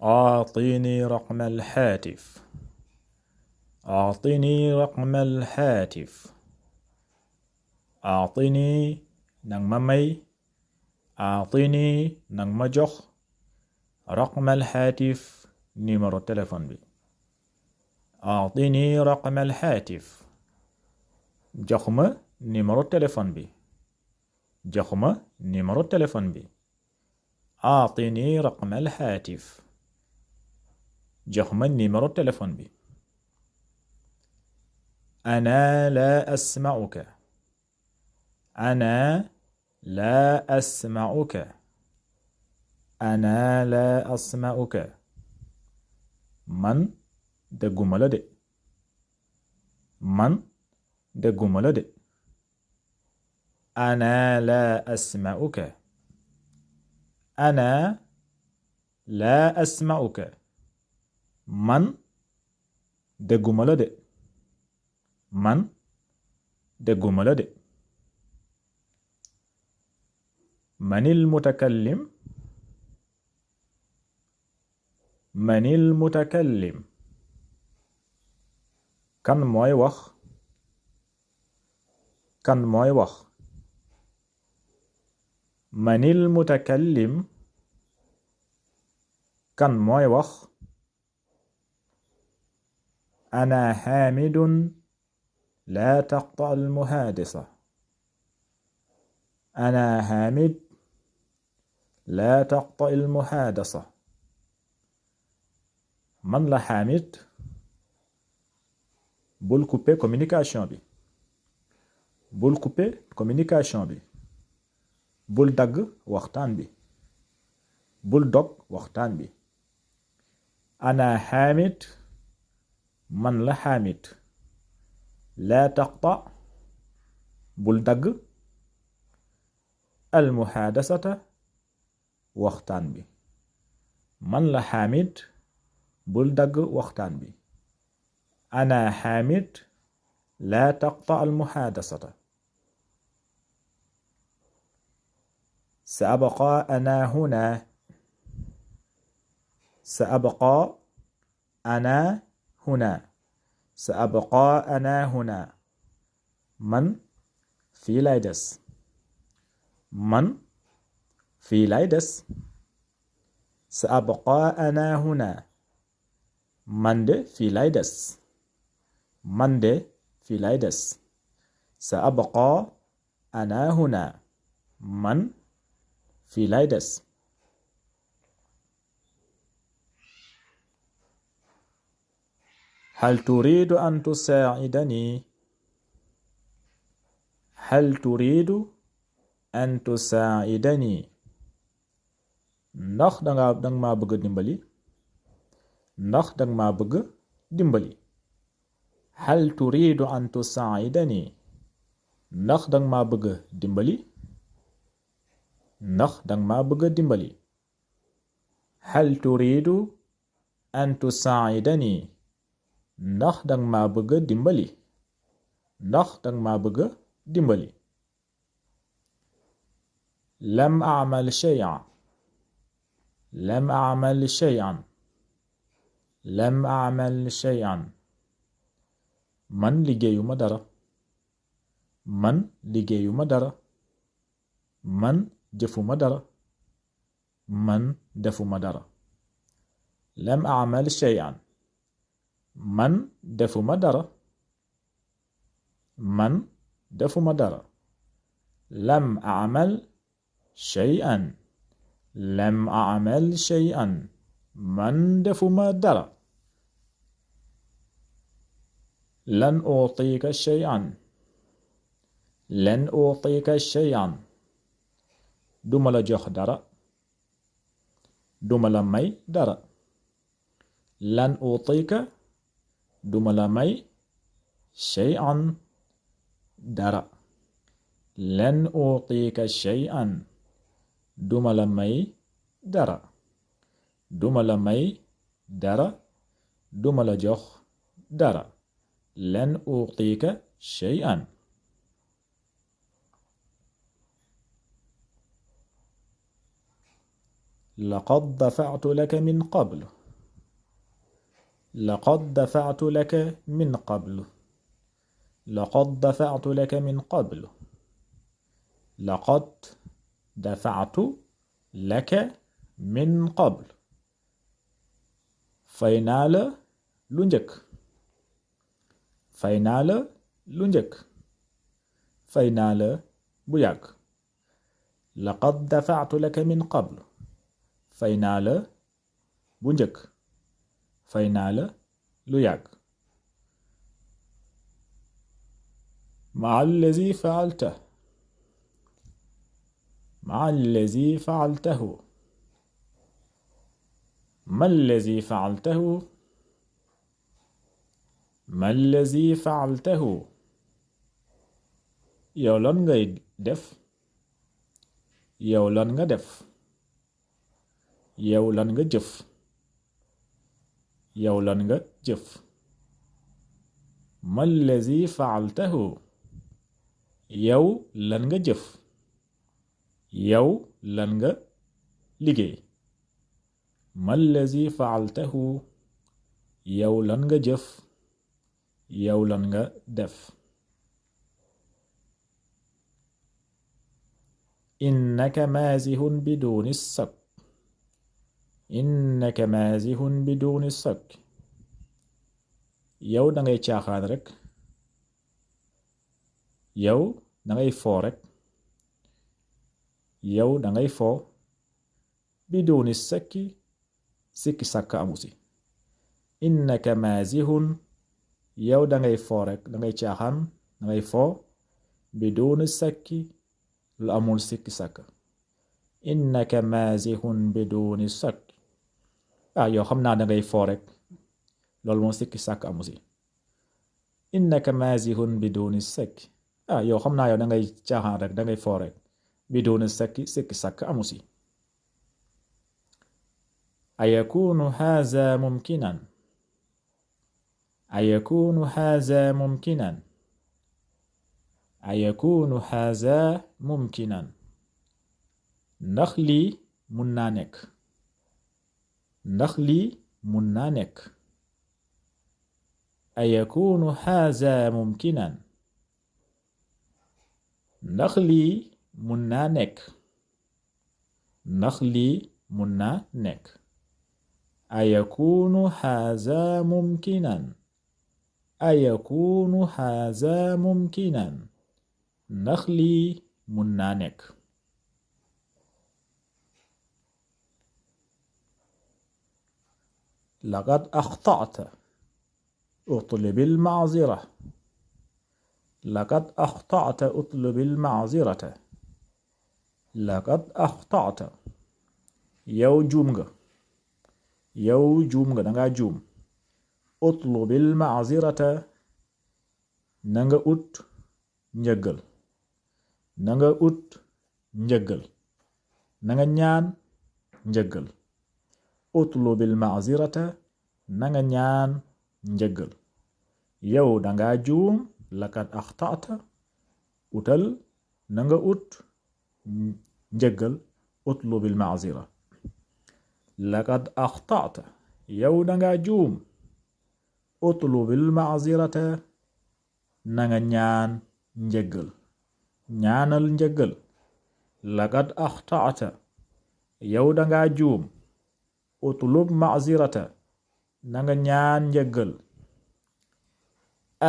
أعطيني رقم الهاتف. أعطيني رقم الهاتف. أعطيني نغممي. أعطيني نغمجخ رقم الهاتف نيميرو التليفون بي. أعطيني رقم الهاتف. جخما نيميرو التليفون بي. جخما نيميرو التليفون بي. أعطيني رقم الهاتف. جخما نيميرو التليفون بي. أنا لا أسمعك. أنا لا أسمعك. أنا لا أسمعك. من دقوم لدي. من دقوم لدي. أنا لا أسمعك. أنا لا أسمعك. من دقوم لدي. من دقوم لدي. من المتكلم. من المتكلم. كان موي وخ. كان موي وخ. من المتكلم. كان موي وخ. أنا حامد لا تقطع المحادثة. أنا حامد لا تقطع المحادثة. من لا حامد بول كوبي كوميونيكاسيون بي. بول كوبي كوميونيكاسيون بي. بول دغ وقتان بي. بول دوغ وقتان بي. أنا حامد. من لا حامد لا تقطع بول دغ المحادثة وقتان بي. من لا حامد بول دغ وقتان بي. أنا حامد لا تقطع المحادثة. سأبقى أنا هنا. سأبقى أنا هنا. سأبقى أنا هنا. من في لايدس. من في لايدس. سأبقى أنا هنا. من دي في لايدس. من دي في لايدس. سأبقى أنا هنا. من في لايدس. هل تريد أن تساعدني؟ هل تريد أن تساعدني؟ ndax dang ma bëgg dimbali. ndax dang ma bëgg dimbali. هل تريد أن تساعدني؟ ndax dang ma bëgg dimbali. ndax dang ma bëgg dimbali. هل تريد أن تساعدني؟ ndax dang ma bëgg dimbali. ndax dang ma bëgg dimbali. لم أعمل شيئا. لم أعمل شيئا. لم أعمل شيئا. من liggéeyuma dara. man liggéeyuma dara. man jëfuma dara. man defuma dara. لم أعمل شيئا. man defuma dara. man defuma dara. لم أعمل شيئا. لم أعمل شيئا. من defuma dara. لن أعطيك شيئا. لن أعطيك شيئا. duma la jox dara. duma la may dara. لن أعطيك duma la may شيئا dara. لن أعطيك شيئا duma la may dara. duma la may dara. duma la jox dara. لن أعطيك شيئا. لقد دفعت لك من قبل. لقد دفعت لك من قبل. لقد دفعت لك من قبل. لقد دفعت لك من قبل. fay naa la lu njëkk. fay naa la lu njëkk. fay naa la bu yàgg. laqad dafa'tu laka min qabl. fay naa la bu njëkk. fay naa la lu yàgg. ma'a allazi fa'altahu. ma'a allazi fa'altahu. ما الذي فعلته؟ ما الذي فعلته؟ yow lan ngay def. yow lan nga def. yow lan nga jëf. yow lan nga jëf. ما الذي فعلته؟ yow lan nga jëf. yow lan nga liggéey. ما الذي فعلته؟ yow lan nga jëf. yow lan nga def. إنك مازح بدون السك. إنك مازح بدون السك. yow dangay caaxaan rekk. yow dangay foo rekk. yow dangay foo. بدون السك sikki sàkk amu si. innaka maazihun yow dangay foo rekk dangay caaxaan dangay foo. biduuni sakki lu amul sikki sàkk. innaka maazihun biduuni sakki yow xam naa dangay foo rekk loolu moom sikki sàkk amu si. innaka maazihun biduuni sakki yow xam naa yow dangay caaxaan rekk dangay foo rekk biduuni sakki sikki sàkk amu si. أيكون هذا ممكنا؟ أيكون هذا ممكنا؟ أيكون هذا ممكنا؟ ndax lii mun naa nekk. ndax lii mun naa nekk. أيكون هذا ممكنا؟ ndax lii mun naa nekk. ndax lii mun naa nekk. أيكون هذا ممكنا؟ أيكون هذا ممكنا؟ ndax lii mun naa nekk. لقد أخطأت. اطلب المعذرة. لقد أخطأت اطلب المعذرة. لقد أخطأت yow juum nga. yow juum nga danga juum. utlubil ma'zirata na nga ut njëggal. na nga ut njëggal. na nga ñaan njëggal. utlubil ma'zirata na nga ñaan njëggal. yow danga juum. laqad axta'ta utal na nga ut njëggal. utlubil ma'zira. laqad axta'ta yow danga juum. utlubil ma'zirata na nga ñaan njëggal. ñaanal njëggal. laqad axta'ta yow danga juum. utlub ma'zirata na nga ñaan njëggal.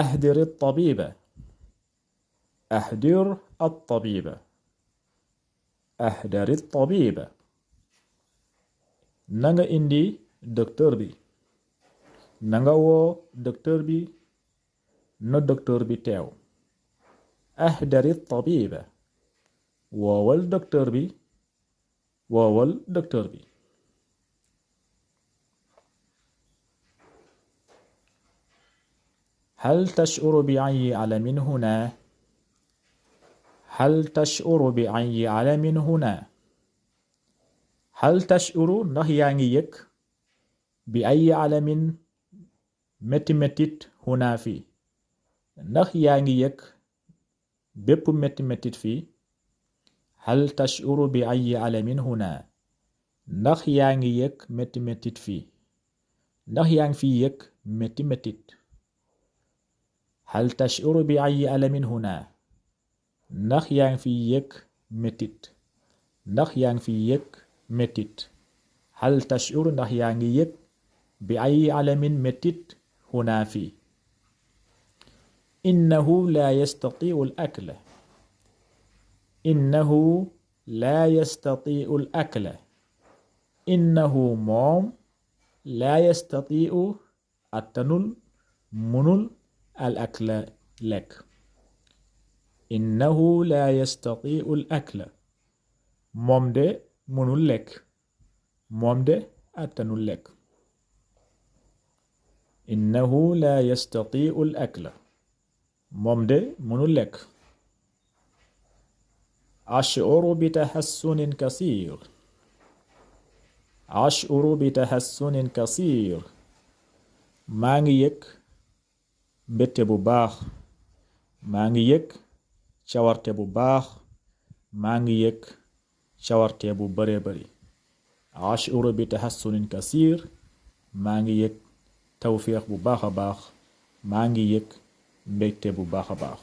ahdir at-tabiba. ahdir at-tabiba. ahdir at-tabiba na nga indi docteur bi. na nga woo docteur bi. na docteur bi teew. ahdari tabiba woowal docteur bi. woowal docteur bi. هل تشعر بأي ألم هنا؟ هل تشعر بأي ألم هنا؟ هل تشعر ndax yaa ngi yëg bi ay alamin metti mettit huna fii. ndax yaa ngi yëg bépp metti mettit fii. hal tashuru bi ay alamin huna ndax yaa ngi yëg metti mettit fii ndax yaa ngi fi yëg metti mettit hal tash'uru bi ayyi alamin huna ndax yaa ngi fi yëg mettit ndax yaa ngi fi yëg mettit hal tash'uru ndax yaa ngi yëg bi ayyi alamin mettit huna fii innahu la yastati'u al-akla innahu la yastati'u al-akla innahu moom la yastati'u attanul munul al-akla lekk innahu la yastati'u al-akla moom de munul lekk moom de attanul lekk innahu la yastati'u al-akla moom de munul lekk ash'uru bi tahassunin kasiir ash'uru bi tahassunin kasiir maa ngi yëg mbette bu baax maa ngi yëg cawarte bu baax maa ngi yëg cawarte bu bare bari ash'uru bi tahassunin kasiir maa ngi yëg tawfiix bu baax a baax maa ngi yëg mbégte bu baax a baax